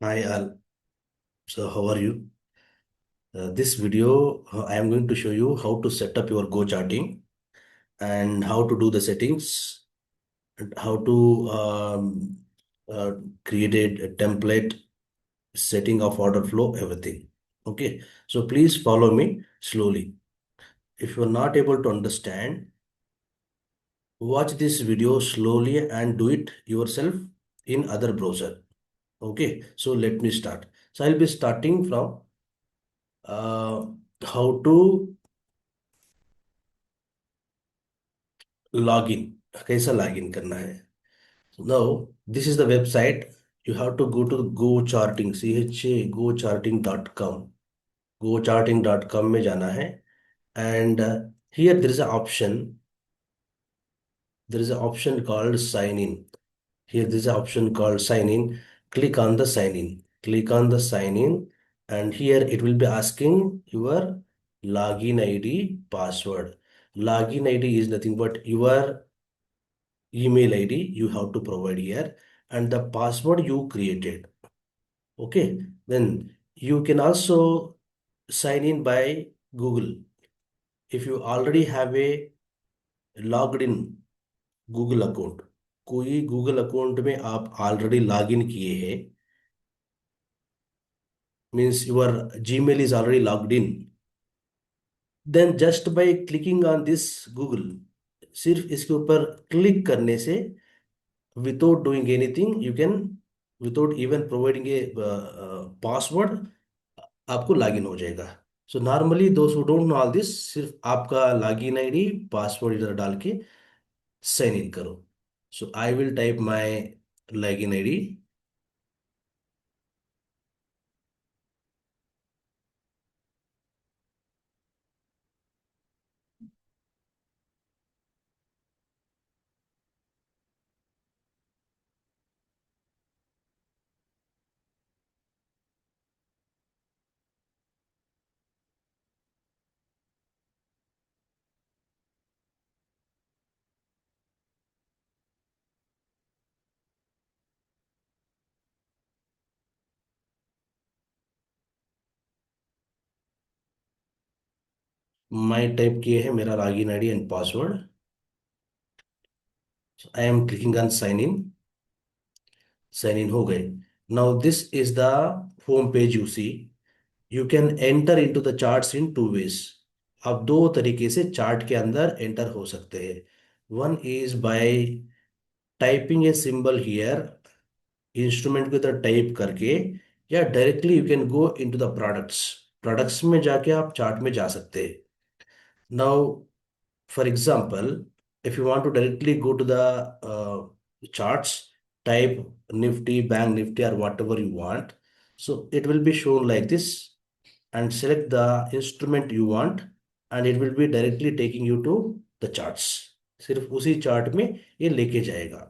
Hi all. So how are you? This video, I am going to show you how to set up your Go charting and how to do the settings, and how to uh, create a template, setting of order flow, everything. Okay. So please follow me slowly. If you are not able to understand, watch this video slowly and do it yourself in other browser. Okay. So let me start. So I'll be starting from uh, how to login, कैसा login करना है. Now this is the website. You have to go to Gocharting, gocharting.com. Gocharting.com में जाना है. And here there is an option called sign in. Here there is an option called sign in. Click on the sign in. Click on the sign in, and here it will be asking your login ID, password. Login ID is nothing but your email ID you have to provide here, and the password you created. Okay, then you can also sign in by Google. If you already have a logged in Google account, कोई Google account में आप already login किए हैं, means your Gmail is already logged in, then just by clicking on this Google, सिर्फ इसके ऊपर click करने से, without doing anything, you can, without even providing a password, आपको लॉगिन हो जाएगा. सो नॉर्मली दोस्त who don't know all this, सिर्फ आपका लॉगिन आईडी पासवर्ड इधर डाल के साइन इन करो. So I will type my login ID. मैं टाइप किए हैं मेरा login ID and password. I am clicking on sign in. Sign in हो गए. Now this is the home page you see. You can enter into the charts in two ways. आप दो तरीके से चार्ट के अंदर एंटर हो सकते हैं. One is by typing a symbol here, instrument की तरह टाइप करके, या directly you can go into the products. Products में जाके आप चार्ट में जा सकते हैं. Now for example, if you want to directly go to the charts, type nifty, bank nifty, or whatever you want. So it will be shown like this, and select the instrument you want, and it will be directly taking you to the charts. सिर्फ उसी chart में ये लेके जाएगा.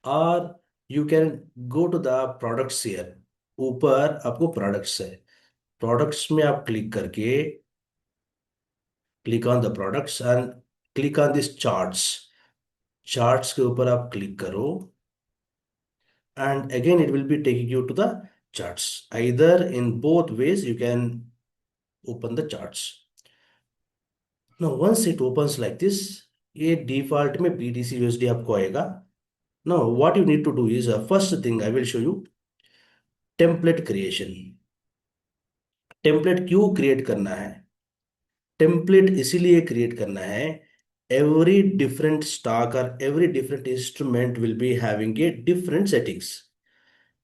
और you can go to the products here. ऊपर आपको products है. प्रोडक्ट्स में आप क्लिक करके, click on the products and click on this charts. Charts के ऊपर आप क्लिक करो, and again it will be taking you to the charts. Either in both ways you can open the charts. Now once it opens like this, ये default में BTC USD आपको आएगा. Now what you need to do is, first thing I will show you template creation. Template क्यों create करना है? Template इसीलिए create करना है, every different stock or every different instrument will be having a different settings.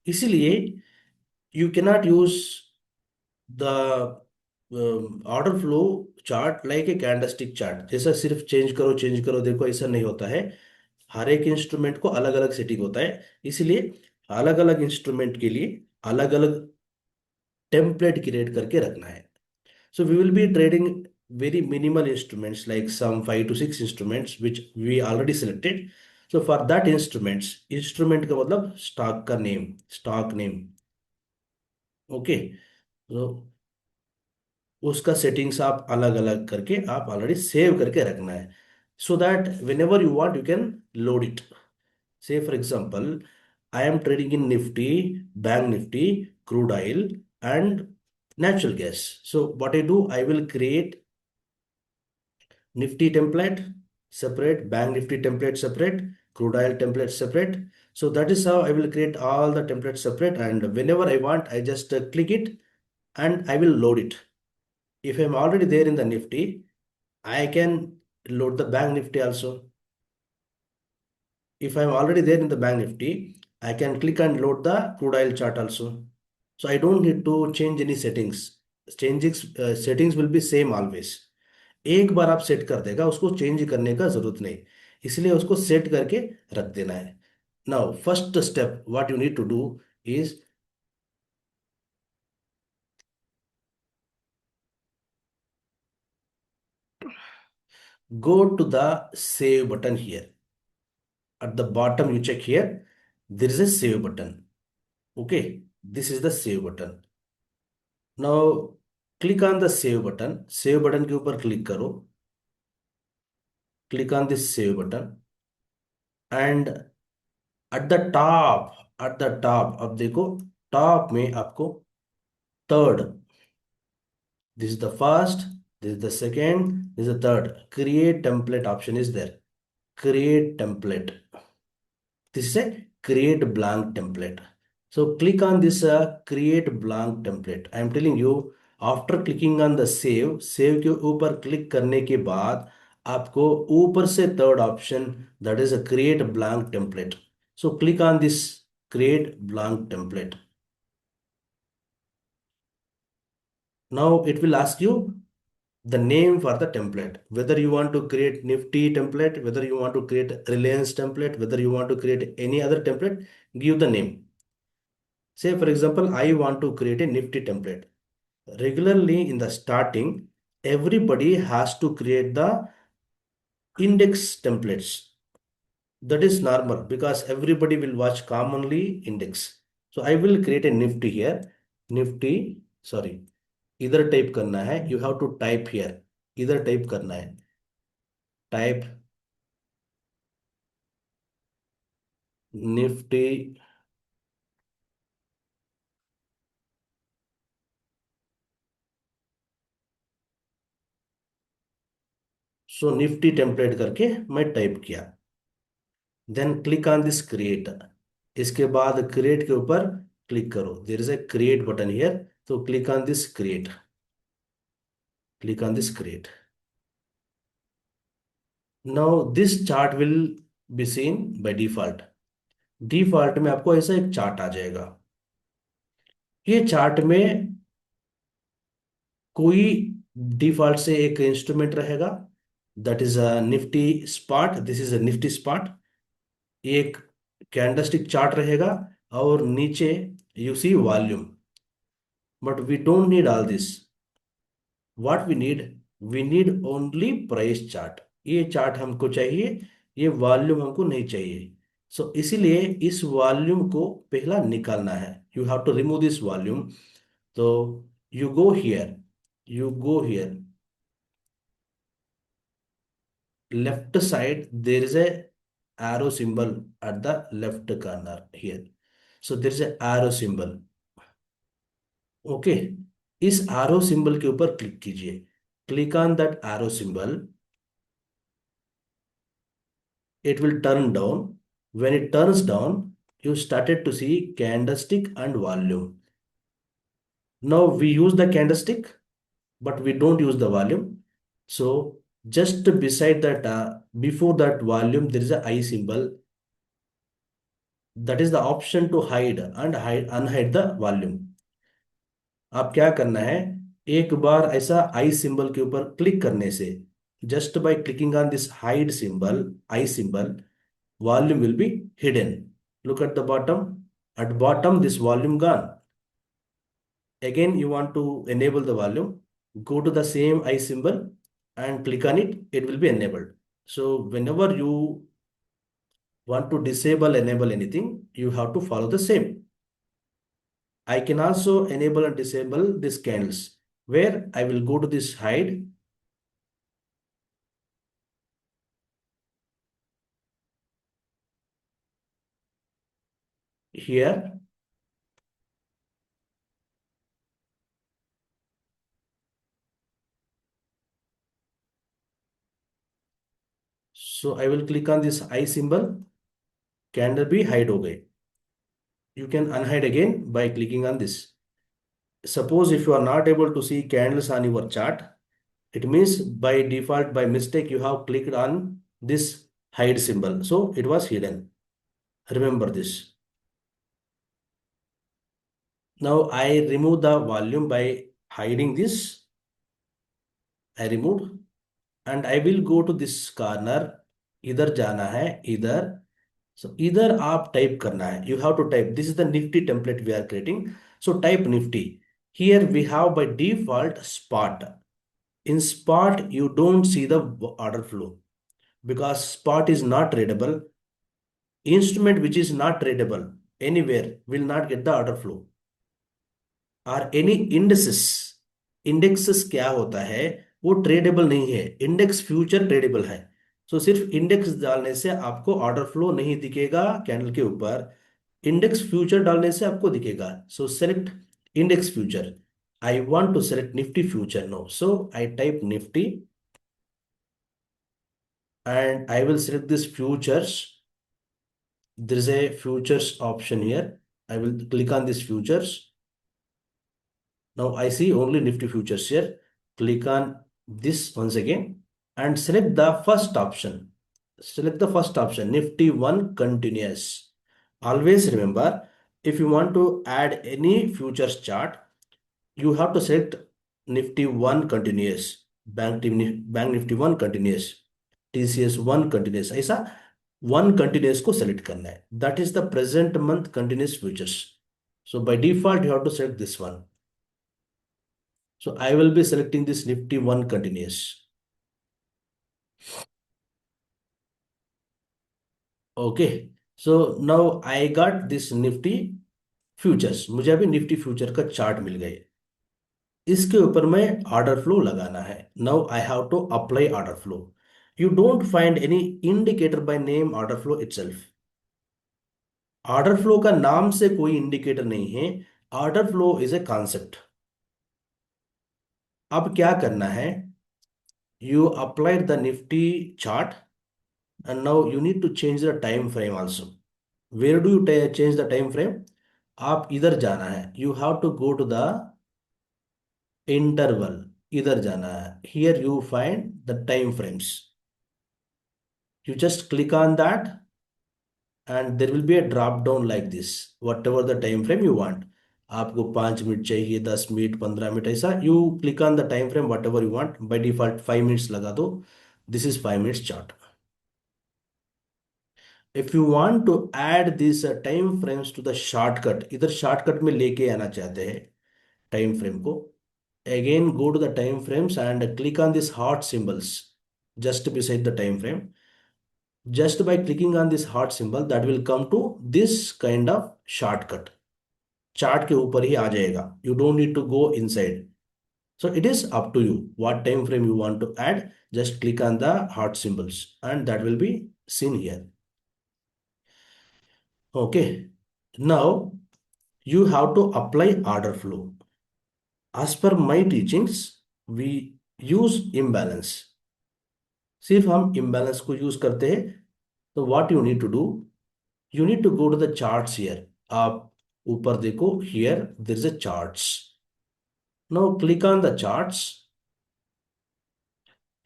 इसीलिए you cannot use the order flow chart like a candlestick chart. जैसा सिर्फ change करो देखो, ऐसा नहीं होता है. हर एक इंस्ट्रूमेंट को अलग अलग सेटिंग होता है. इसलिए अलग अलग इंस्ट्रूमेंट के लिए अलग अलग टेम्पलेट क्रिएट करके रखना है. So we will be trading very minimal instruments, like some 5 to 6 instruments which we already selected. So for that instruments, instrument का मतलब stock का name, stock name. Okay. So उसका सेटिंग्स आप अलग अलग करके आप ऑलरेडी सेव करके रखना है, so that whenever you want you can load it. Say for example, I am trading in Nifty, Bank Nifty, crude oil, and natural gas. So what I do, I will create Nifty template separate, Bank Nifty template separate, crude oil template separate. So that is how I will create all the templates separate. And whenever I want, I just click it and I will load it. If I'm already there in the Nifty, I can load the Bank Nifty also. If I'm already there in the Bank Nifty, I can click and load the crude oil chart also. So I don't need to change any settings. Settings will be same always. एक बार आप set कर देगा, उसको change करने का जरूरत नहीं, इसलिए उसको सेट करके रख देना है. Now first step what you need to do is go to the save button here. At the bottom you check here, there is a save button. Okay, this is the save button. Now click on the save button. Save button के ऊपर click करो. Click on this save button and at the top अब देखो, top में आपको third, this is the first, this is the second, this is the third, create template option is there. Create template. This is a create blank template. So click on this create blank template. I am telling you, after clicking on the save के ऊपर click करने के बाद आपको ऊपर से third option, that is a create blank template. So click on this create blank template. Now it will ask you the name for the template, whether you want to create Nifty template, whether you want to create Reliance template, whether you want to create any other template, give the name. Say for example, I want to create a Nifty template. Regularly in the starting, everybody has to create the index templates. That is normal because everybody will watch commonly index. So I will create a Nifty here. Nifty, sorry, इधर type करना है, you have to type here, इधर type करना है, type Nifty. So Nifty template करके मैं type किया, then click on this create. इसके बाद क्रिएट के ऊपर क्लिक करो, there is a create button here. तो click on this create, click on this create. Now this chart will be seen by default. Default में आपको ऐसा एक चार्ट आ जाएगा. ये चार्ट में कोई डिफॉल्ट से एक इंस्ट्रूमेंट रहेगा, that is a Nifty spot. This is a Nifty spot. एक कैंडलस्टिक चार्ट रहेगा और नीचे you see volume. But we don't need all this. What we need only price chart. ये चार्ट हमको चाहिए, ये वॉल्यूम हमको नहीं चाहिए. सो इसीलिए इस वॉल्यूम को पहला निकालना है. You have to remove this volume. तो you go here, you go here, left side there is a arrow symbol at the left corner here. So there is a arrow symbol. Okay, इस आरो symbol के ऊपर click कीजिए. Click on that आरो symbol. It will turn down. When it turns down, you started to see candlestick and volume. Now we use the candlestick, but we don't use the volume. So just beside that, before that volume, there is a I symbol. That is the option to hide and unhide the volume. आप क्या करना है, एक बार ऐसा आई symbol के ऊपर click करने से, just by clicking on this hide symbol, I symbol, volume will be hidden. Look at the bottom. At bottom, this volume gone. Again, you want to enable the volume. Go to the same I symbol and click on it. It will be enabled. So whenever you want to disable, enable anything, you have to follow the same. I can also enable and disable these candles, where I will go to this hide. here. So I will click on this eye symbol. Candle भी hide हो गए. You can unhide again by clicking on this. Suppose if you are not able to see candles on your chart, it means by default, by mistake, you have clicked on this hide symbol. So it was hidden. Remember this. Now I remove the volume by hiding this. I removed and I will go to this corner. इधर जाना है इधर. So इधर आप type करना है. You have to type. This is the Nifty template we are creating. So type Nifty. Here we have by default spot. In spot you don't see the order flow because spot is not tradable. Instrument which is not tradable anywhere will not get the order flow. और any indexes. Indexes क्या होता है? वो tradable नहीं है. Index future tradable है. सो सिर्फ index डालने से आपको ऑर्डर फ्लो नहीं दिखेगा कैंडल के ऊपर. इंडेक्स फ्यूचर डालने से आपको दिखेगा. So select index future. I want to select Nifty future no. So I type Nifty and I will select this futures. There is a futures option here. I will click on this futures. Now I see only Nifty futures here. Click on this once again and select the first option. Select the first option, Nifty 1 continuous. Always remember, if you want to add any futures chart, you have to select Nifty 1 continuous, Bank Nifty 1 continuous, TCS 1 continuous. ऐसा 1 continuous को select करना है. That is the present month continuous futures. So by default, you have to select this one. So I will be selecting this Nifty 1 continuous. Okay. So now I got this Nifty futures. मुझे अभी Nifty future का chart मिल गए. इसके ऊपर मैं order flow लगाना है. Now I have to apply order flow. You don't find any indicator by name order flow itself. Order flow का नाम से कोई इंडिकेटर नहीं है. Order flow is a concept. अब क्या करना है? You applied the Nifty chart and now you need to change the time frame also. Where do you change the time frame? आप इधर जाना है. You have to go to the interval. इधर जाना है. Here you find the time frames. You just click on that and there will be a drop down like this. Whatever the time frame you want. आपको 5 minute चाहिए, 10 minute, 15 minute, ऐसा you click on the time frame whatever you want. By default 5 minutes लगा दो. This is 5 minutes chart. If you want to add this time frames to the shortcut, इधर shortcut में लेके आना चाहते हैं time frame को, again go to the time frames and click on this hot symbols just beside the time frame. Just by clicking on this heart symbol, that will come to this kind of shortcut. Chart के ऊपर ही आ जाएगा. You don't need to go inside. So it is up to you what time frame you want to add. Just click on the heart symbols and that will be seen here. Okay. Now you have to apply order flow. As per my teachings, we use imbalance. सिर्फ हम imbalance को use करते हैं. तो what you need to do? You need to go to the charts here. आप ऊपर देखो, here there is a charts. Now click on the charts.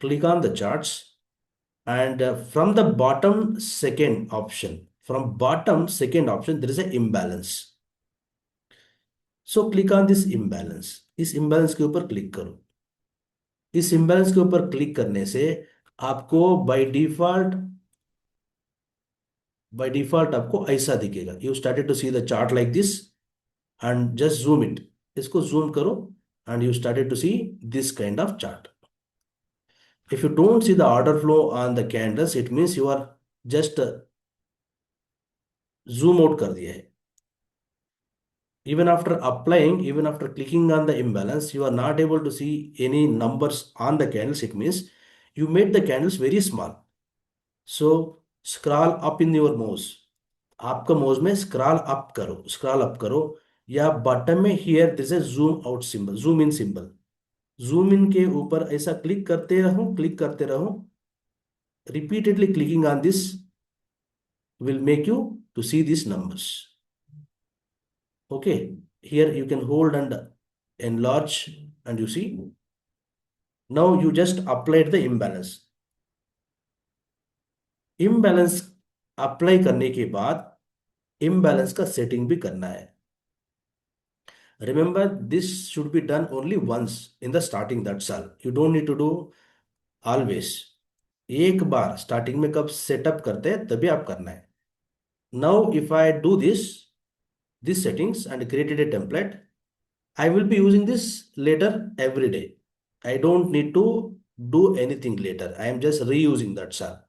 Click on the charts and from the bottom second option, there is a imbalance. So click on this imbalance. इस imbalance के ऊपर click करो. इस imbalance के ऊपर click करने से आपको by default आपको ऐसा दिखेगा. You started to see the chart like this and just zoom it. इसको zoom करो and you started to see this kind of chart. If you don't see the order flow on the candles, it means you are just zoom out कर दिया है. Even after applying, even after clicking on the imbalance, you are not able to see any numbers on the candles. It means you made the candles very small. So scroll up in your mouse आपका mouse में scroll up करो, या button में here this is zoom out symbol, zoom in symbol, zoom in के ऊपर ऐसा click करते रहो, repeatedly clicking on this will make you to see these numbers. Okay, here you can hold and enlarge, and you see now you just applied the imbalance. Imbalance apply करने के बाद imbalance का setting भी करना है. Remember, this should be done only once in the starting, that's all. You don't need to do always. एक बार starting में कब सेटअप करते हैं तभी आप करना है. Now if I do this settings and created a template, I will be using this later every day. I don't need to do anything later. I am just reusing that cell.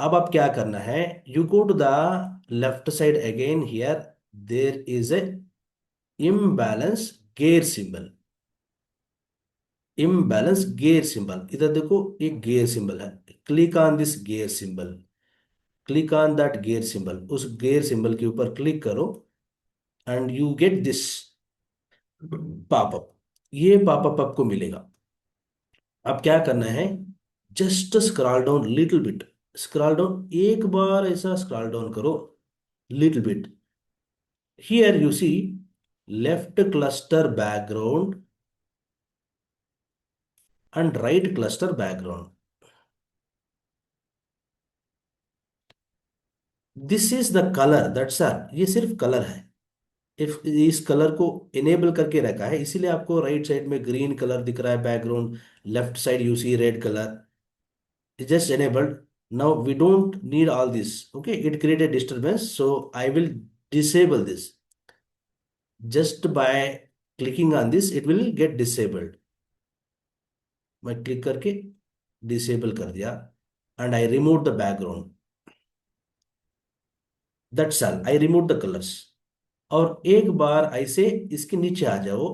अब आप क्या करना है? You go to the left side again. Here there is a imbalance gear symbol. Imbalance gear symbol. इधर देखो एक gear symbol है. Click on this gear symbol. Click on that gear symbol. उस gear symbol के ऊपर click करो and you get this pop-up. ये pop-up आपको मिलेगा. अब क्या करना है? Just scroll down little bit, scroll down एक बार ऐसा स्क्रॉल डाउन करो little bit. Here you see left cluster background and right cluster background. This is the colour, that's are, ये सिर्फ कलर है. इफ इस कलर को इनेबल करके रखा है, इसीलिए आपको राइट साइड में ग्रीन कलर दिख रहा है background, left side you see red colour. Just enabled. Now we don't need all this. Okay, it created disturbance, so I will disable this. Just by clicking on this, it will get disabled. मैं click करके disable कर दिया and I removed the background. That's all. I removed the colors. और एक बार ऐसे इसके नीचे आ जाओ.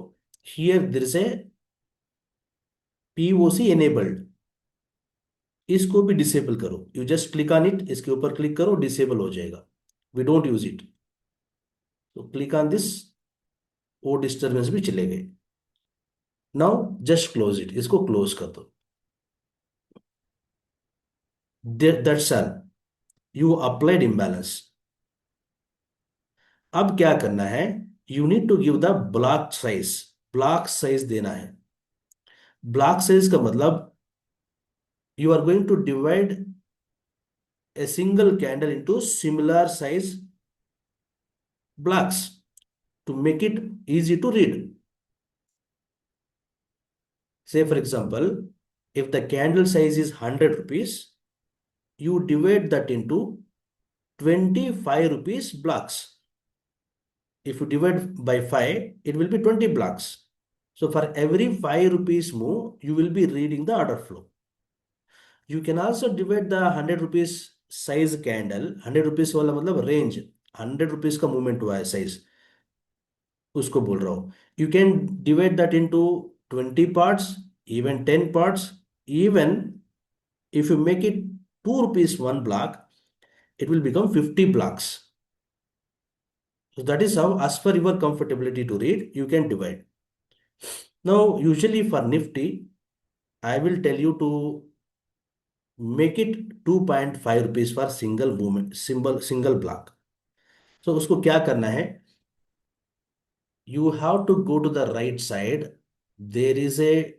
Here there is a POC enabled. इसको भी डिसेबल करो. You just click on it, इसके ऊपर क्लिक करो, डिसेबल हो जाएगा. We don't use it. तो क्लिक ऑन दिस, वो डिस्टर्बेंस भी चले गए. नाउ जस्ट क्लोज इट, इसको क्लोज कर दो. That's all. You applied imbalance. अब क्या करना है? You need to give the block size. Block size देना है. ब्लॉक साइज का मतलब you are going to divide a single candle into similar size blocks to make it easy to read. Say for example, if the candle size is 100 rupees, you divide that into 25 rupees blocks. If you divide by 5, it will be 20 blocks. So for every 5 rupees move, you will be reading the order flow. You can also divide the 100 rupees size candle. 100 rupees वाला मतलब range, 100 rupees का movement हुआ है size, उसको बोल रहा हूँ. You can divide that into 20 parts, even 10 parts. Even if you make it 2 rupees one block, it will become 50 blocks. So that is how, as per your comfortability to read, you can divide. Now, usually for Nifty, I will tell you to make it 2.5 rupees for single movement, single block. So उसको क्या करना है? You have to go to the right side. There is a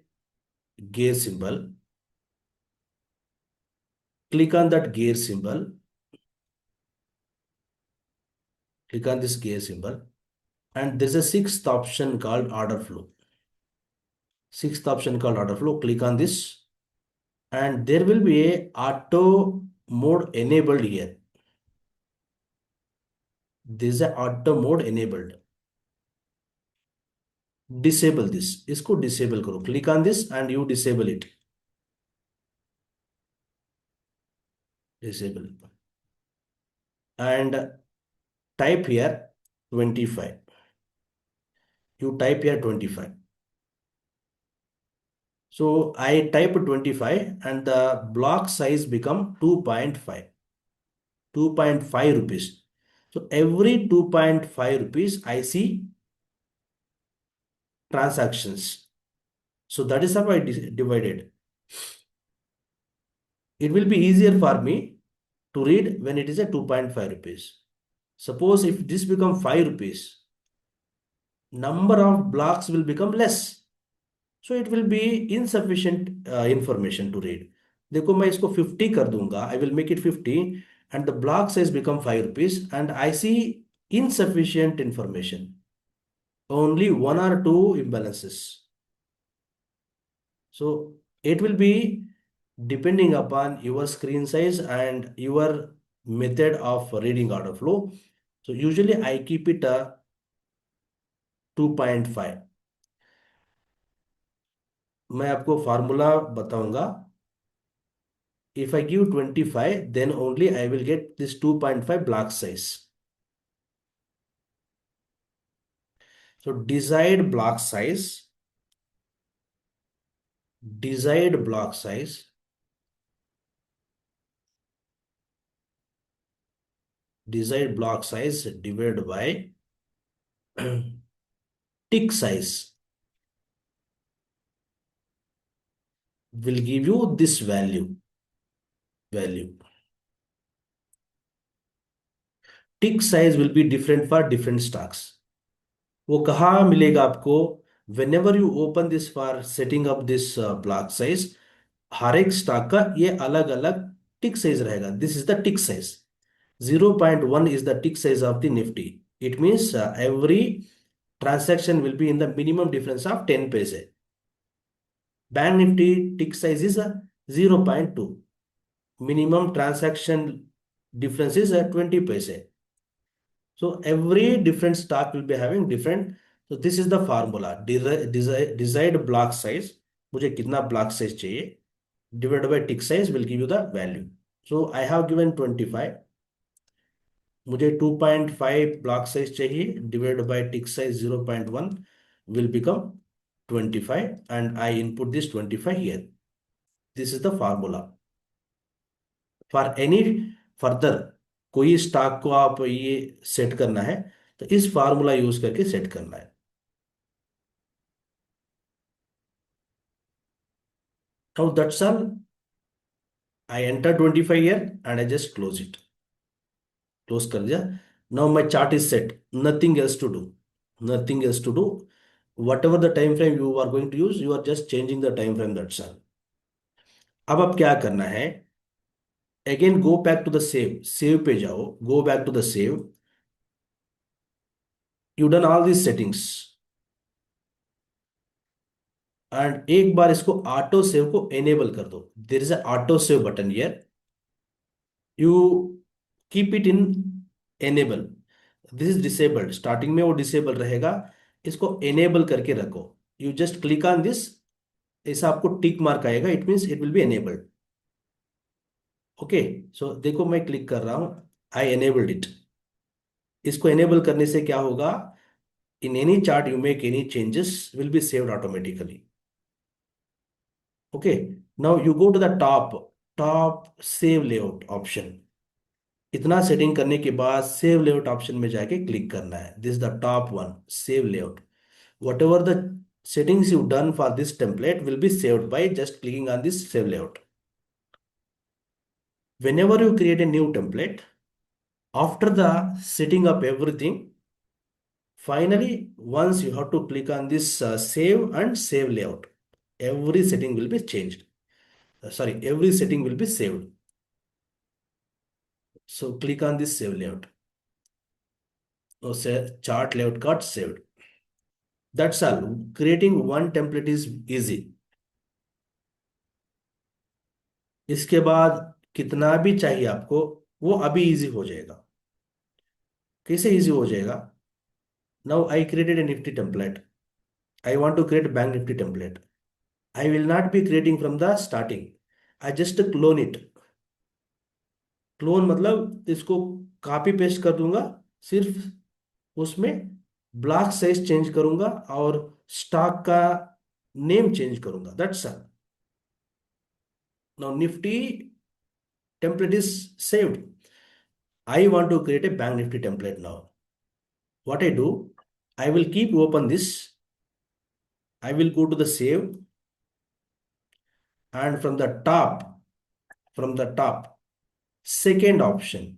gear symbol. Click on that gear symbol. Click on this gear symbol. And there's a sixth option called order flow. Sixth option called order flow. Click on this. And there will be a auto mode enabled here. This is a auto mode enabled. Disable this. इसको disable करो. Click on this and you disable it. Disable. And type here 25. You type here 25. So I type 25 and the block size become 2.5. 2.5 rupees. So every 2.5 rupees, I see transactions. So that is how I divided. It will be easier for me to read when it is a 2.5 rupees. Suppose if this become 5 rupees, number of blocks will become less. So it will be insufficient information to read. देखो मैं इसको 50 कर दूंगा, I will make it 50 and the block size become 5 rupees and I see insufficient information. Only one or two imbalances. So it will be depending upon your screen size and your method of reading order flow. So usually I keep it 2.5. मैं आपको formula बताऊंगा. If I give 25, then only I will get this 2.5 block size. So desired block size, desired block size divided by tick size will give you this value. Tick size will be different for different stocks. वो कहाँ मिलेगा आपको? Whenever you open this for setting up this block size, हर एक stock का ये अलग अलग tick size रहेगा. This is the tick size. 0.1 is the tick size of the Nifty. It means every transaction will be in the minimum difference of 10 paise. Bank Nifty tick size is 0.2. Minimum transaction difference is 20 paise. So every different stock will be having different. So this is the formula. Desired block size. मुझे कितना block size चाहिए? Divided by tick size will give you the value. So I have given 25. मुझे 2.5 block size चाहिए. Divided by tick size 0.1 will become 25 and I input this 25 here. This is the formula. For any further कोई stock को आप ये set करना है तो इस फार्मूला यूज करके सेट करना है. Now that's all. I enter 25 here and I just close it. Close कर दिया. Now my chart is set. Nothing else to do. Nothing else to do. Whatever the time frame you are going to use, you are just changing the time frame. That's all. अब आप क्या करना है? Again go back to the save. Save पे जाओ. Go back to the save. You done all these settings. And एक बार इसको auto save को एनेबल कर दो. There is a auto save button here. You keep it in enable. This is disabled. Starting में वो disable रहेगा. इसको enable करके रखो. You just click on this. ऐसा आपको टिक मार्क आएगा. It means it will be enabled. Okay. So देखो मैं क्लिक कर रहा हूं. I enabled it. इसको एनेबल करने से क्या होगा? In any chart you make any changes will be saved automatically. Okay, now you go to the top save layout option. इतना सेटिंग करने के बाद सेव लेआउट ऑप्शन में जाके क्लिक करना है. This the top one, save layout. What ever the settings you done for this template will be saved by just clicking on this save layout. Whenever you create a new template, after the setting up everything, finally once you have to click on this save and save layout. Every setting will be changed. Sorry, every setting will be saved. So click on this save layout. So say chart layout got saved. That's all. Creating one template is easy. इसके बाद कितना भी चाहिए आपको वो अभी easy हो जाएगा. कैसे इजी हो जाएगा? Now I created a Nifty template. I want to create bank Nifty template. I will not be creating from the starting. I just clone it. Clone मतलब इसको कॉपी पेस्ट कर दूंगा. सिर्फ उसमें ब्लॉक साइज चेंज करूंगा और stock का name change करूंगा. That's all. Now Nifty template is saved. I want to create a bank nifty template now. What I do, I will keep open this. I will go to the save, and from the top, second option,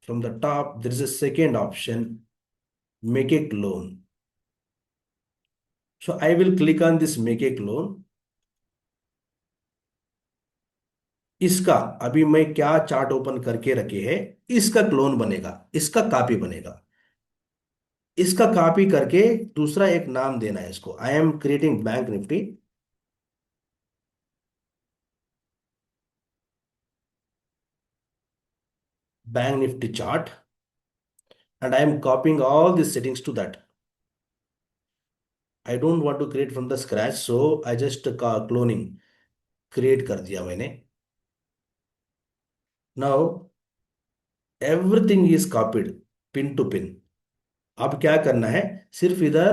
from the top, there is a second option, make a clone. So I will click on this make a clone. इसका अभी मैं क्या chart open करके रखे है, इसका clone बनेगा, इसका कॉपी बनेगा। इसका कॉपी करके दूसरा एक नाम देना है इसको, I am creating bank Nifty, bank Nifty chart, and I am copying all these settings to that. I don't want to create from the scratch, so I just cloning create कर दिया मैंने। Now everything is copied pin to pin। अब क्या करना है, सिर्फ इधर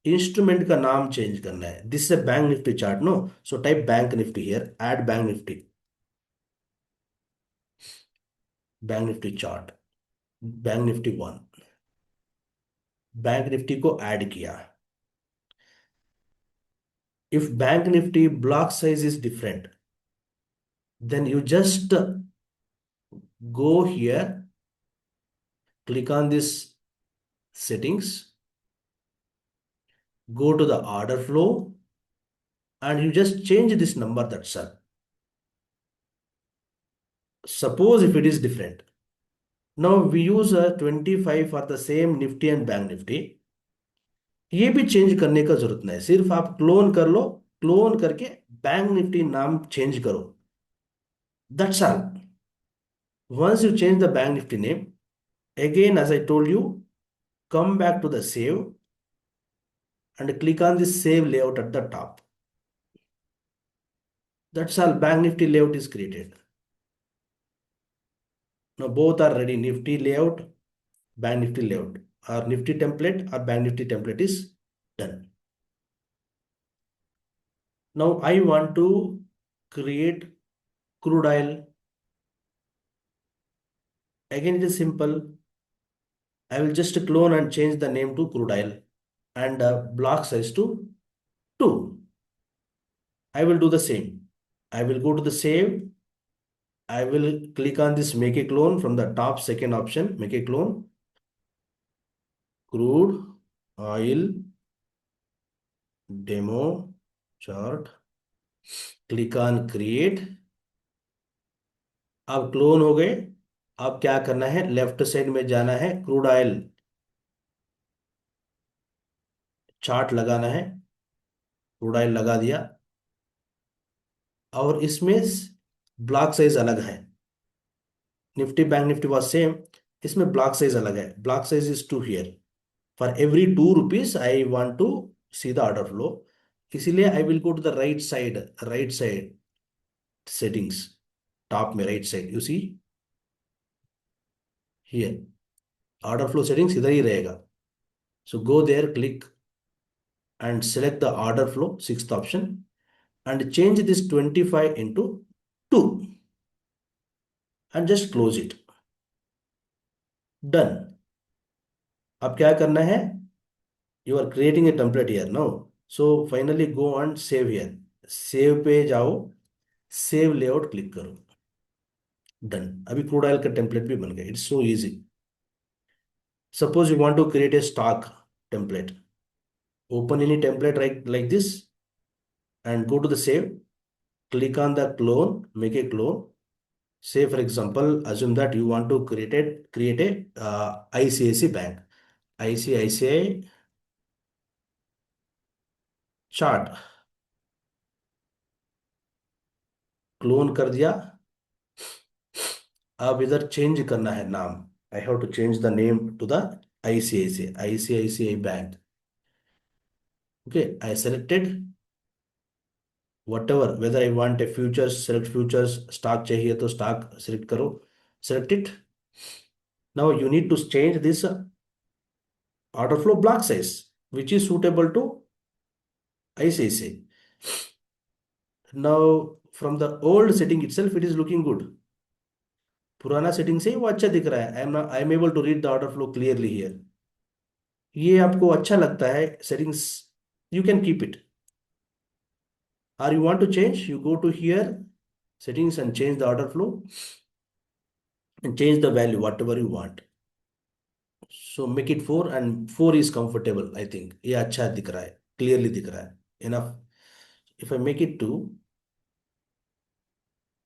instrument का नाम चेंज करना है। This is bank Nifty chart, no, so type bank Nifty here, add bank Nifty, bank Nifty chart, bank Nifty one, bank Nifty को ऐड किया। If bank Nifty block size is different, then you just go here, click on this settings, go to the order flow, and you just change this number, that's all. Suppose if it is different, now we use a 25 for the same nifty and bank nifty, ये भी change करने का जरूरत नहीं है, सिर्फ आप clone कर लो, क्लोन करके बैंक निफ्टी नाम चेंज करो, that's all. Once you change the bank Nifty name, again as I told you, come back to the save and click on this save layout at the top. That's all, bank nifty layout is created. Now both are ready, nifty layout, bank nifty layout, or nifty template or bank nifty template is done. Now I want to create crude oil. Again it is simple. I will just clone and change the name to crude oil and block size to 2. I will do the same. I will go to the save. I will click on this make a clone from the top second option, make a clone, crude oil demo chart, click on create। अब clone हो गए। अब क्या करना है, left side में जाना है, क्रूड ऑयल चार्ट लगाना है, क्रूड ऑयल लगा दिया, और इसमें ब्लॉक साइज अलग है, Nifty bank Nifty was same, इसमें ब्लॉक साइज अलग है, block size is 2 here, for every 2 rupees I want to see the order flow, इसीलिए I will go to the right side settings, top में right side you see here, order flow settings इधर ही रहेगा, so go there, click and select the order flow, sixth option, and change this 25 into 2 and just close it, done। अब क्या करना है, you are creating a template here now, so finally go and save here, save पे जाओ, save layout क्लिक करो, done. अभी crude oil का टेम्पलेट भी बन गया, it's so easy. Suppose you want to create a stock template, open any template like this and go to the save, click on the clone, make a clone. Say for example, assume that you want to create a ICICI bank, ICICI chart, clone कर दिया। अब इधर change करना है नाम, I have to change the name to the ICICI bank, okay. I selected whatever, whether I want a futures, select futures, stock चाहिए तो stock select करो, select it। Now you need to change this order flow block size which is suitable to ICICI। Now from the old setting itself it is looking good, पुराना setting से ही वो अच्छा दिख रहा है। I am able to read the order flow clearly here. ये आपको अच्छा लगता है settings, you can keep it. Or you want to change, you go to here, settings, and change the order flow and change the value, whatever you want. So make it 4, and 4 is comfortable, I think. ये अच्छा दिख रहा है, clearly दिख रहा है. Enough. If I make it 2,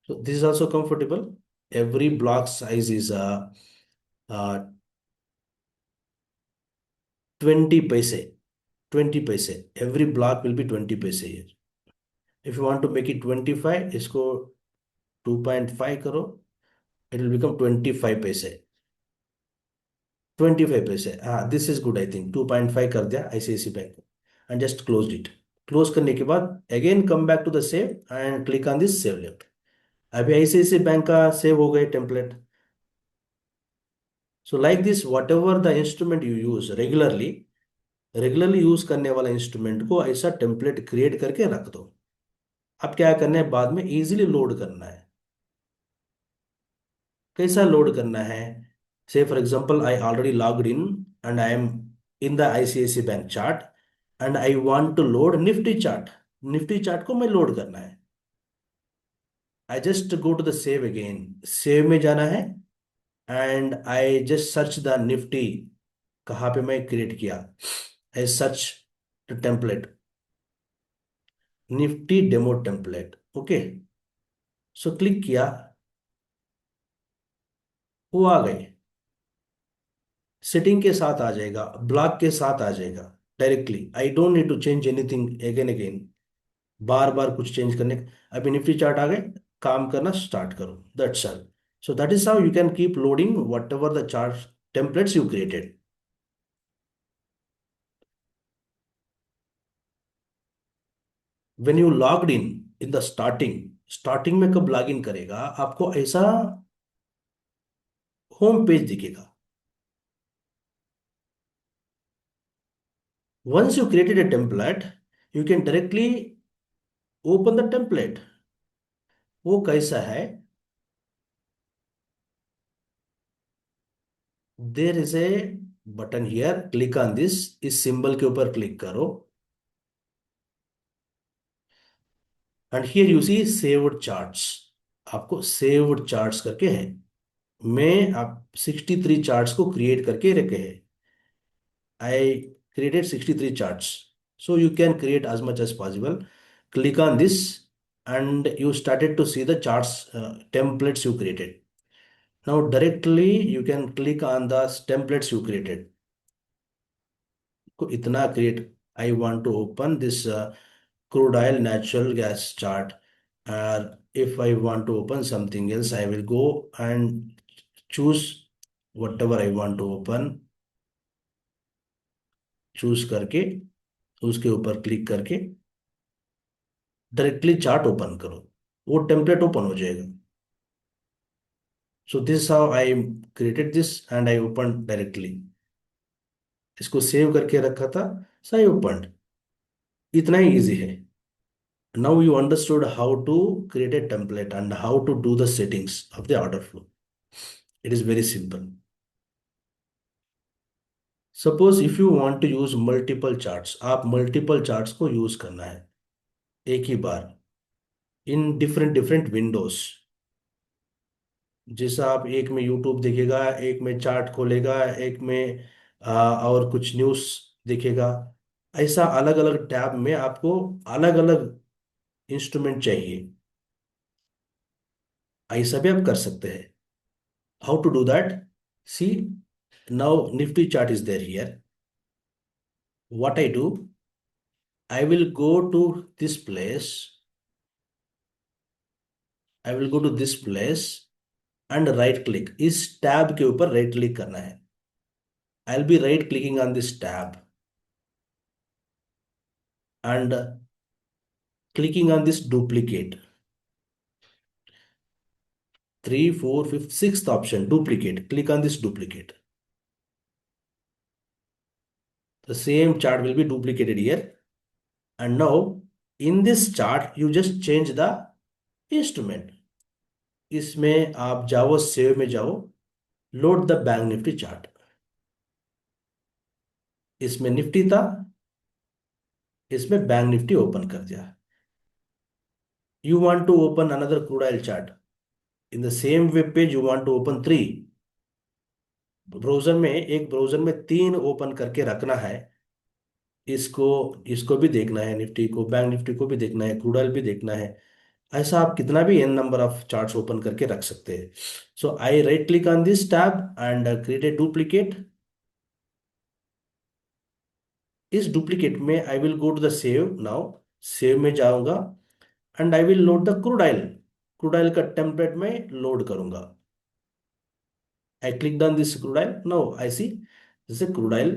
so this is also comfortable. Every block size is 20 paise. 20 paise. Every block will be 20 paise here. If you want to make it 25, इसको 2.5 करो, it will become 25 paise. 25 पैसे, हाँ this is good, I think 2.5 कर दिया ICICI bank, and just close it. Close करने के बाद again come back to the save and click on this save left. अभी आईसीआईसी बैंक का सेव हो गए template. So like this, whatever the instrument you use regularly, regularly use करने वाला instrument को ऐसा टेम्पलेट क्रिएट करके रख दो। अब क्या करना है, बाद में इजीली लोड करना है। कैसा लोड करना है? Say for example I already logged in and I am in the ICICI bank chart and I want to load Nifty chart. Nifty chart को मैं लोड करना है। I just go to the save again, save में जाना है and I just search the Nifty. कहाँ पे मैं क्रिएट किया? I search the template, Nifty demo template. Okay, so click किया, वो आ गए। सेटिंग के साथ आ जाएगा, ब्लॉक के साथ आ जाएगा directly. I don't need to change anything again again, बार बार कुछ चेंज करने। अभी निफ्टी चार्ट आ गए, काम करना स्टार्ट करो, that's all. So that is how you can keep loading whatever the chart templates you created. When you logged in the starting, starting में कब लॉग इन करेगा, आपको ऐसा होम पेज दिखेगा। Once you created a template, you can directly open the template. वो कैसा है? There is a button here, click on this, इस सिंबल के ऊपर क्लिक करो and here you see saved charts. आपको सेव्ड चार्ट्स करके है। मैं आप 63 चार्ट्स को क्रिएट करके रखे हैं। I created 63 charts, so you can create as much as possible. Click on this and you started to see the charts templates you created. Now directly you can click on the templates you created. को इतना create, I want to open this crude oil natural gas chart. If I want to open something else, I will go and choose whatever I want to open, choose करके उसके ऊपर click करके directly chart open करो, वो template open हो जाएगा। So this how I created this and I open directly. इसको save करके रखा था, सो आई ओपन। इतना ही इजी है। Now you understood how to create a template and how to do the settings of the order flow. It is very simple. Suppose if you want to use multiple charts, आप multiple charts को use करना है एक ही बार in different different windows। जैसा आप एक में YouTube देखेगा, एक में चार्ट खोलेगा, एक में और कुछ न्यूज़ देखेगा, ऐसा अलग अलग टैब में आपको अलग अलग इंस्ट्रूमेंट चाहिए। ऐसा भी आप कर सकते हैं। How to do that? See, now Nifty chart is there here. What I do, I will go to this place. I will go to this place and right click. इस tab के ऊपर right click करना है। I'll be right clicking on this tab and clicking on this duplicate. 3, 4, 5th, 6th option, duplicate. Click on this duplicate. The same chart will be duplicated here. And now in this chart, you just change the instrument. इसमें आप जाओ, save में जाओ, load the bank Nifty chart. इसमें Nifty था, इसमें bank Nifty open कर दिया। You want to open another crude oil chart. In the same web page, you want to open three. Browser में, एक ब्राउजर में तीन ओपन करके रखना है। इसको इसको भी देखना है, निफ्टी को, बैंक निफ्टी को भी देखना है, क्रूड ऑयल भी देखना है। ऐसा आप कितना भी n number of charts open करके रख सकते हैं। So I right click on this tab and create a duplicate. इस डुप्लीकेट में I will go to the save now. Save में जाऊंगा and I will load the crude oil. Crude oil का template में लोड करूंगा। I clicked on this crude oil. Now I see this is a crude oil.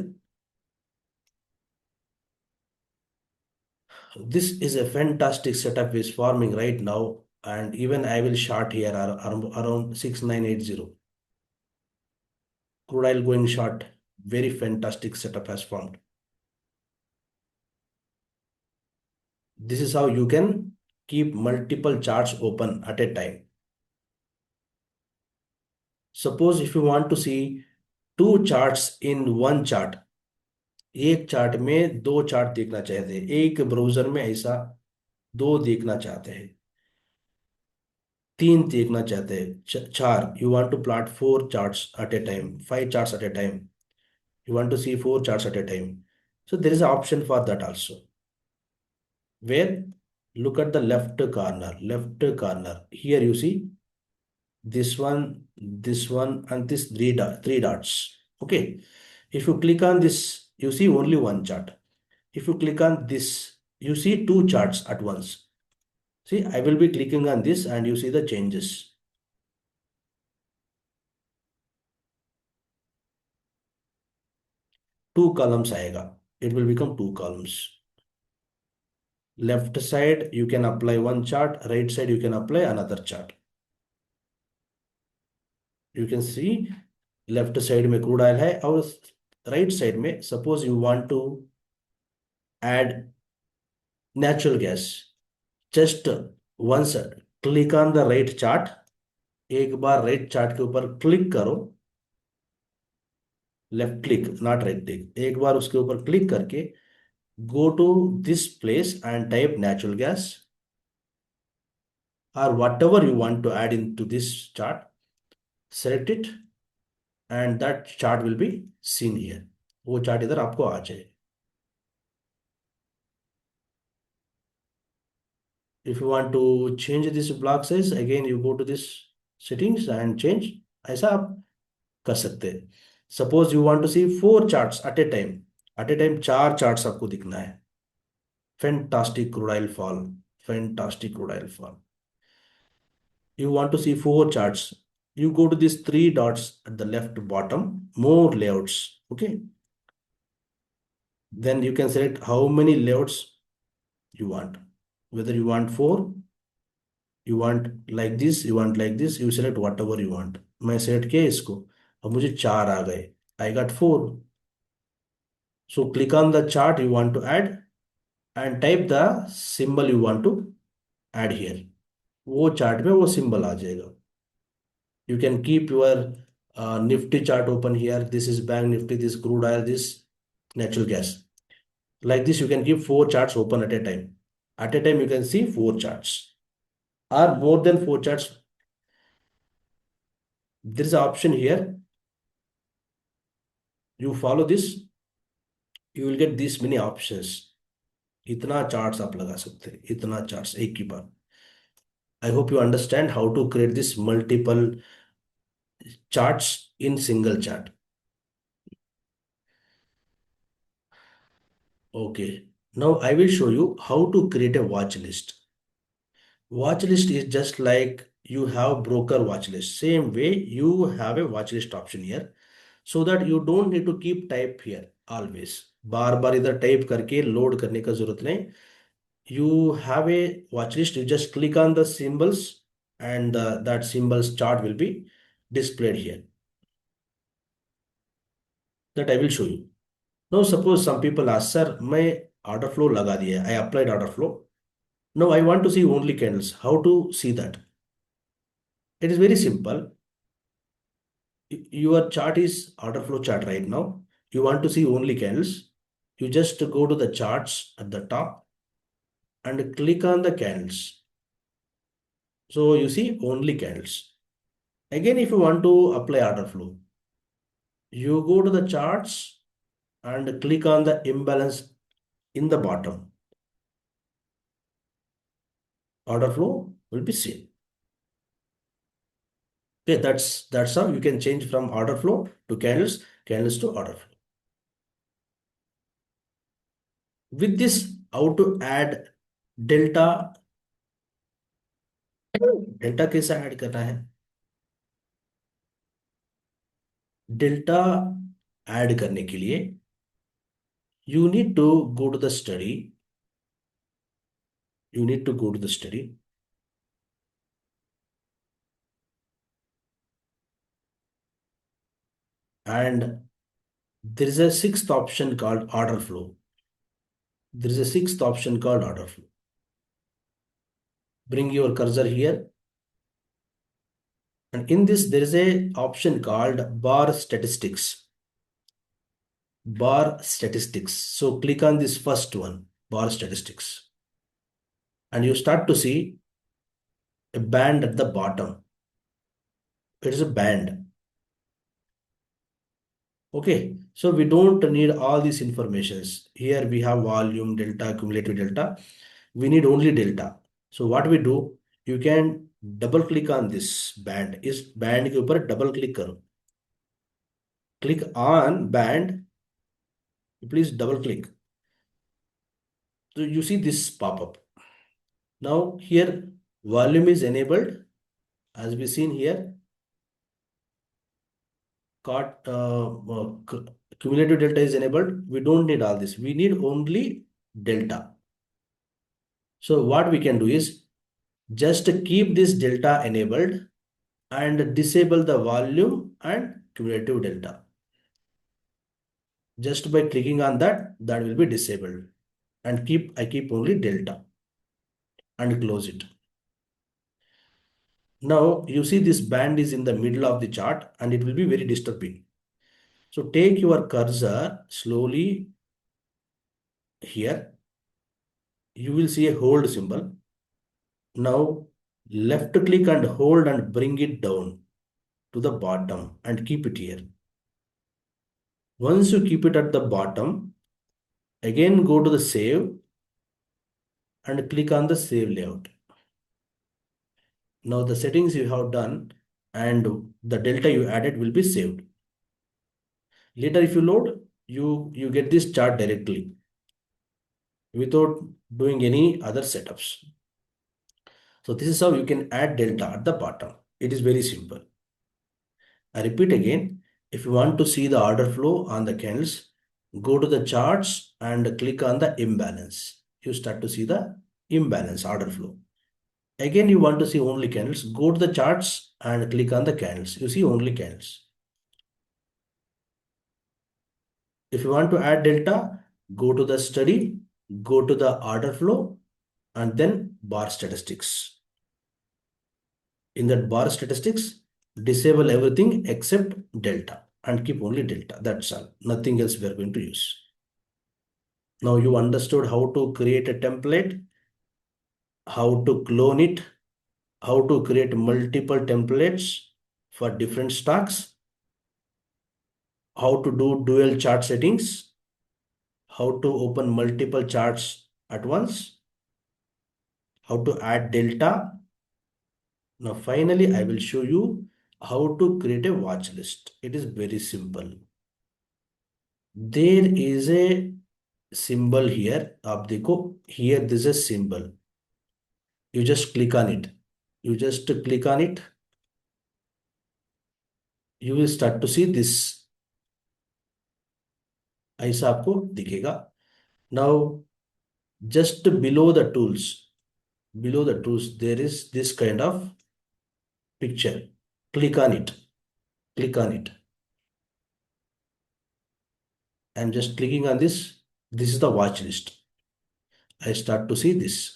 This is a fantastic setup is forming right now, and even I will short here around 6980. Crude oil going short. Very fantastic setup has formed. This is how you can keep multiple charts open at a time. Suppose if you want to see two charts in one chart, एक chart में दो chart देखना चाहते हैं, एक browser में ऐसा दो देखना चाहते हैं, तीन देखना चाहते हैं, चार, you want to plot four charts at a time, five charts at a time, you want to see four charts at a time. So there is an option for that also, where look at the left corner here, you see this one and this three dots. Okay, if you click on this, you see only one chart. If you click on this, you see two charts at once. See, I will be clicking on this and you see the changes. Two columns आएगा, it will become two columns. Left side you can apply one chart, right side you can apply another chart. You can see left side में crude oil है, और right side में suppose you want to add natural gas. Just once click on the right chart, एक बार right chart के ऊपर click करो, left click not right click, एक बार उसके ऊपर क्लिक करके go to this place and type natural gas or whatever you want to add into this chart. Select it and that chart will be seen here. वो chart इधर आपको आ जाए। If you want to change this block size, again you go to this settings and change। ऐसा आप कर सकते हैं। Suppose you want to see four charts at a time, चार charts आपको दिखना है। Fantastic crude oil fall, fantastic crude oil fall। You want to see four charts, you go to these three dots at the left bottom, more layouts. Okay, then you can select how many layouts you want, whether you want four, you want like this, you want like this, you select whatever you want। मैं select किया इसको, अब मुझे चार आ गए, I got four। So click on the chart you want to add and type the symbol you want to add here। वो chart में वो सिंबल आ जाएगा। You can keep your Nifty chart open here. This is Bank Nifty, this crude oil, this natural gas. Like this, you can keep four charts open at a time. At a time, you can see four charts or more than four charts. There is an option here. You follow this, you will get these many options. इतना charts आप लगा सकते हैं, इतना charts एक ही बार। I hope you understand how to create this multiple charts in single chart. Okay, now I will show you how to create a watch list. Watch list is just like you have broker watch list. Same way you have a watch list option here, so that you don't need to keep type here always. बार बार इधर type करके load करने का जरूरत नहीं। You have a watch list. You just click on the symbols and that symbols chart will be displayed here. That I will show you. Now suppose some people ask, sir, मैं order flow लगा दिया, I applied order flow. Now I want to see only candles. How to see that? It is very simple. Your chart is order flow chart right now. You want to see only candles. You just go to the charts at the top and click on the candles. So you see only candles. Again, if you want to apply order flow, you go to the charts and click on the imbalance in the bottom. Order flow will be seen. Okay, that's how you can change from order flow to candles, candles to order flow. With this, how to add delta, delta कैसे add करना है? Delta add करने के लिए you need to go to the study. You need to go to the study. And there is a sixth option called order flow. There is a sixth option called order flow. Bring your cursor here. And in this, there is a option called bar statistics. Bar statistics. So click on this first one, bar statistics. And you start to see a band at the bottom. It is a band. Okay, so we don't need all these informations. Here we have volume, delta, cumulative delta. We need only delta. So what we do, you can double click on this band. इस band के ऊपर double click करो. Click on band. Please double click. So you see this pop up. Now here volume is enabled as we seen here. Cumulative delta is enabled. We don't need all this. We need only delta. So what we can do is just keep this delta enabled and disable the volume and cumulative delta. Just by clicking on that, that will be disabled. And I keep only delta and close it. Now you see this band is in the middle of the chart and it will be very disturbing. So take your cursor slowly here. You will see a hold symbol. Now left click and hold and bring it down to the bottom and keep it here. Once you keep it at the bottom, again go to the save and click on the save layout. Now the settings you have done and the delta you added will be saved. Later if you load, you get this chart directly without doing any other setups. So this is how you can add delta at the bottom. It is very simple. I repeat again, if you want to see the order flow on the candles, go to the charts and click on the imbalance. You start to see the imbalance order flow. Again, you want to see only candles, go to the charts and click on the candles. You see only candles. If you want to add delta, go to the study, go to the order flow, and then bar statistics. In that bar statistics, disable everything except delta and keep only delta. That's all. Nothing else we are going to use. Now you understood how to create a template, how to clone it, how to create multiple templates for different stocks, how to do dual chart settings, how to open multiple charts at once, how to add delta. Now finally, I will show you how to create a watch list. It is very simple. There is a symbol here. आप देखो, here there is a symbol. You just click on it. You just click on it. You will start to see this. ऐसा आपको दिखेगा. Now just below the tools, there is this kind of picture. Click on it. Click on it. I'm just clicking on this. This is the watch list. I start to see this.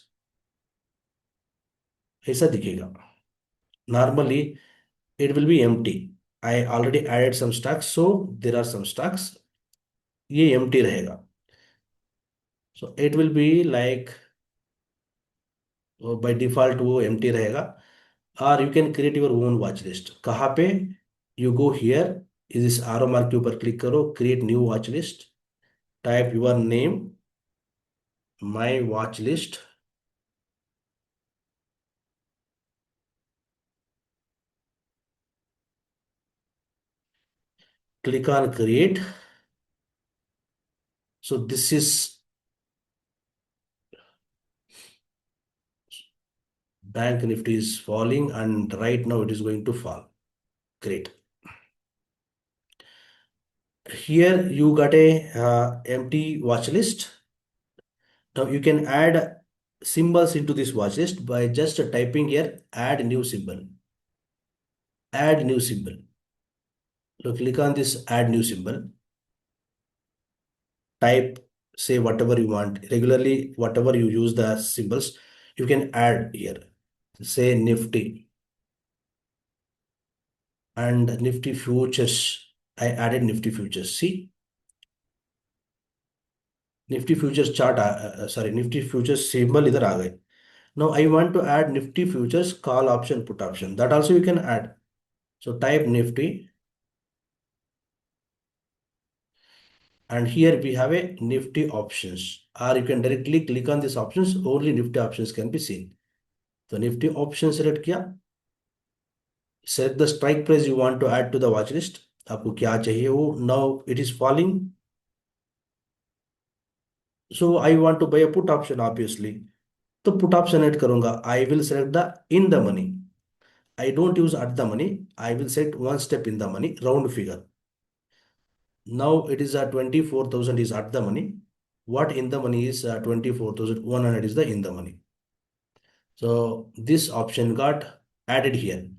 ऐसा दिखेगा. normally it will be empty. I already added some stocks, so there are some stocks. ये empty रहेगा. So it will be like by default वो empty रहेगा. Or you can create your own watch list. कहाँ पे? You go here, इस arrow mark के ऊपर click करो, create new watch list, type your name, my watch list, click on create. So this is bank nifty is falling and right now it is going to fall. Great. Here you got a empty watch list. Now you can add symbols into this watch list by just typing here add new symbol. Add new symbol. So click on this add new symbol. Type, say whatever you want. Regularly, whatever you use the symbols, you can add here. Say Nifty and Nifty futures. I added Nifty futures. See, Nifty futures chart. Sorry, Nifty futures symbol इधर आ गए. Now I want to add Nifty futures call option put option. That also you can add. So type Nifty and here we have a Nifty options. Or you can directly click on these options. Only Nifty options can be seen. So Nifty options select किया. Select the strike price you want to add to the watch list. आपको क्या चाहिए वो. Now it is falling. So I want to buy a put option obviously. तो put option add करूंगा. I will select the in the money. I don't use at the money. I will select one step in the money, round figure. Now it is 24,000 is at the money. What in the money is 24,100 is the in the money. So this option got added here.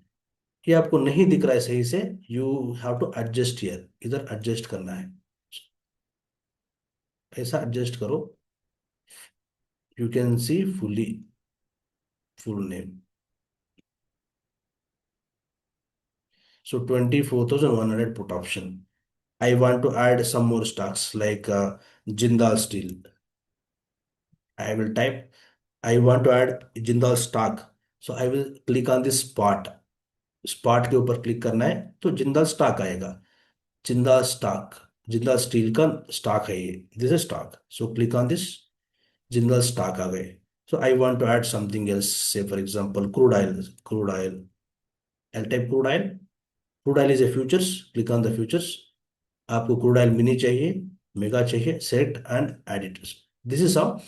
ये आपको नहीं दिख रहा है सही से. You have to adjust here. इधर adjust करना है. ऐसा adjust करो. You can see fully full name. So 24,100 put option. I want to add some more stocks like Jindal Steel. I will type. I want to add Jindal stock. So I will click on this spot. Spot के ऊपर click करना है तो Jindal stock आएगा. Jindal stock, Jindal steel का stock है ये. This is stock. So click on this. Jindal stock आ गए. So I want to add something else. Say for example, crude oil. Crude oil. I'll type crude oil. Crude oil is a futures. Click on the futures. आपको crude oil mini चाहिए, mega चाहिए, select and add it. This is how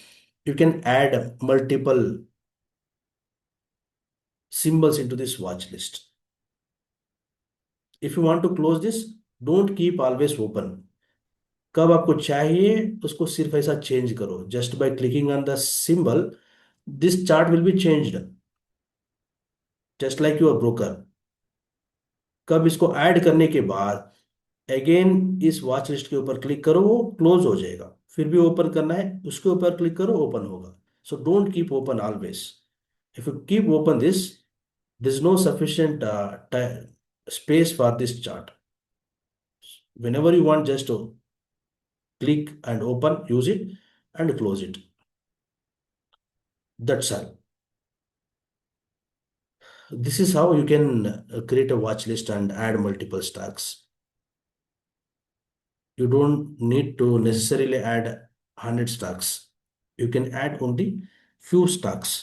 you can add multiple symbols into this watch list. If you want to close this, don't keep always open. कब आपको चाहिए उसको सिर्फ ऐसा change करो. Just by clicking on the symbol this chart will be changed just like your broker. कब इसको add करने के बाद अगेन इस वॉच लिस्ट के ऊपर क्लिक करो वो क्लोज हो जाएगा. फिर भी ओपन करना है उसके ऊपर क्लिक करो ओपन होगा. So don't keep open always. If you keep open this this no sufficient space for this chart. Whenever you want, just to click and open, use it and close it. That's all. This is how you can create a watch list and add multiple stocks. You don't need to necessarily add 100 stocks. You can add only few stocks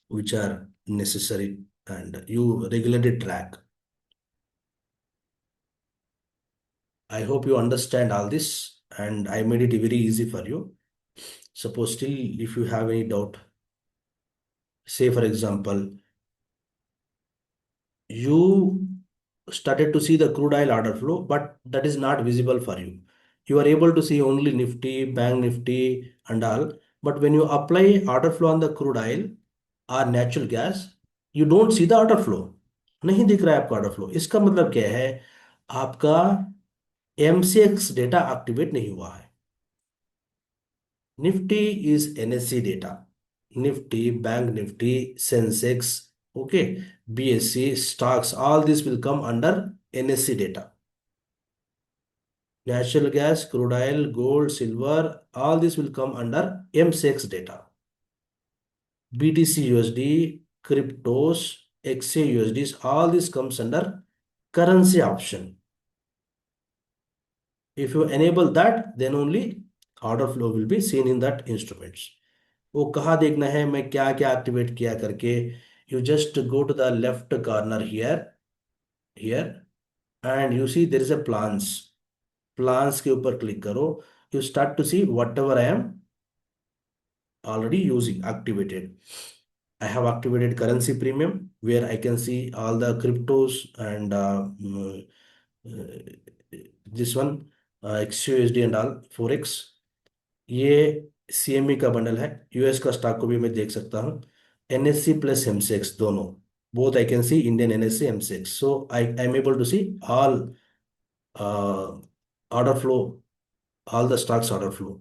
which are necessary and you regularly track. I hope you understand all this and I made it very easy for you. Suppose still if you have any doubt, say for example, you started to see the crude oil order flow, but that is not visible for you. You are able to see only Nifty, Bank Nifty and all. But when you apply order flow on the crude oil or natural gas, you don't see the order flow. नहीं दिख रहा है आपका order flow. इसका मतलब क्या है? आपका MCX डेटा एक्टिवेट नहीं हुआ है. Nifty is NSE data. Nifty, bank Nifty, Sensex, Okay, BSC, stocks, all this will come under NSE data. Natural gas, crude oil, gold, silver, all this will come under MCX data. BTC USD, cryptos, XA USDs, all this comes under currency option. If you enable that, then only order flow will be seen in that instruments. वो कहाँ देखना है मैं क्या क्या activate किया करके, you just go to the left corner here and you see there is a plans के ऊपर क्लिक करो. You start to see whatever I am already using activated. I have activated currency premium where I can see all the cryptos and this one XUSD and all forex. ये CME का bundle है. US का stock को भी मैं देख सकता हूँ. NSE प्लस MCX दोनों, both I can see Indian NSE MCX. So I am able to see all order flow, all the stocks order flow.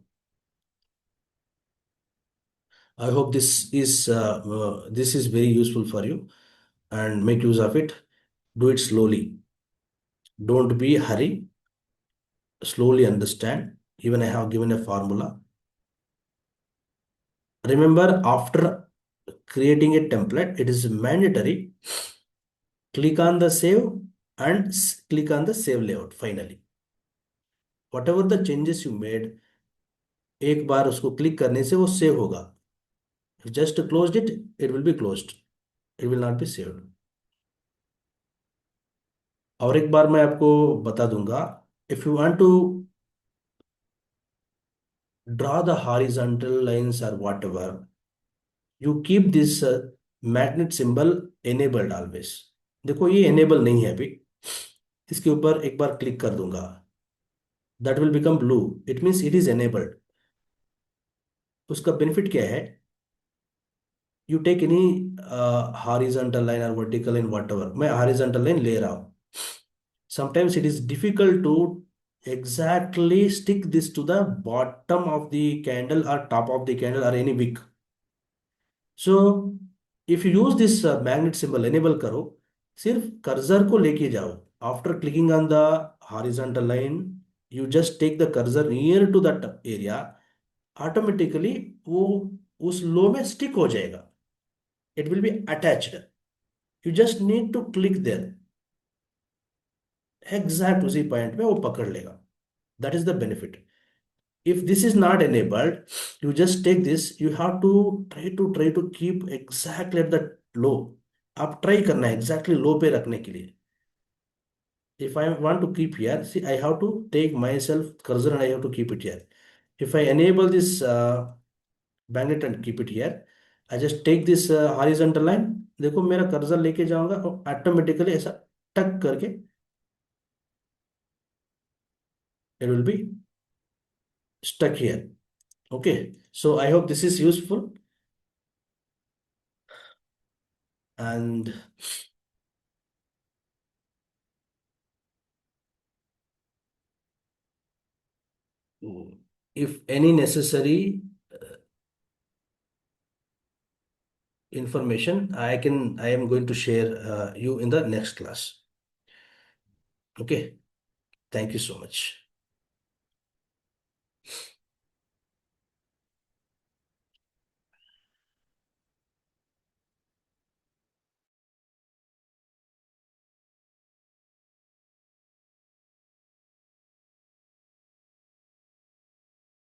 I hope this is very useful for you and make use of it. Do it slowly. Don't be hurry. Slowly understand. Even I have given a formula. Remember, after creating a template, it is mandatory. Click on the save and click on the save layout finally. Whatever the changes you made, एक बार उसको click करने से वो save होगा. Just closed it, it will be closed. It will not be saved. और एक बार मैं आपको बता दूंगा, if you want to draw the horizontal lines or whatever, you keep this magnet symbol enabled always. देखो ये enable नहीं है अभी. इसके ऊपर एक बार क्लिक कर दूंगा, that will become blue. It means it is enabled. उसका बेनिफिट क्या है? You take any horizontal line or vertical line whatever. मैं horizontal line ले रहा हूँ. Sometimes it is difficult to exactly stick this to the bottom of the candle or top of the candle or any wick. So if you use this magnet symbol enable करो, सिर्फ cursor को लेके जाओ. After clicking on the horizontal line, you just take the cursor near to that area. Automatically वो उस लो में stick हो जाएगा. It will be attached. You just need to click there. Exact उसी पॉइंट पे वो पकड़ लेगा. That is the benefit. If this is not enabled, you just take this. You have to try to keep exactly at the low. आप try करना है exactly low पे रखने के लिए. If I want to keep here, see, I have to take myself cursor and I have to keep it here. If I enable this magnet and keep it here, I just take this horizontal line. देखो मेरा cursor लेके जाऊंगा और automatically ऐसा टक करके it will be stuck here. Okay, so I hope this is useful. And if any necessary information, I am going to share you in the next class. Okay, thank you so much.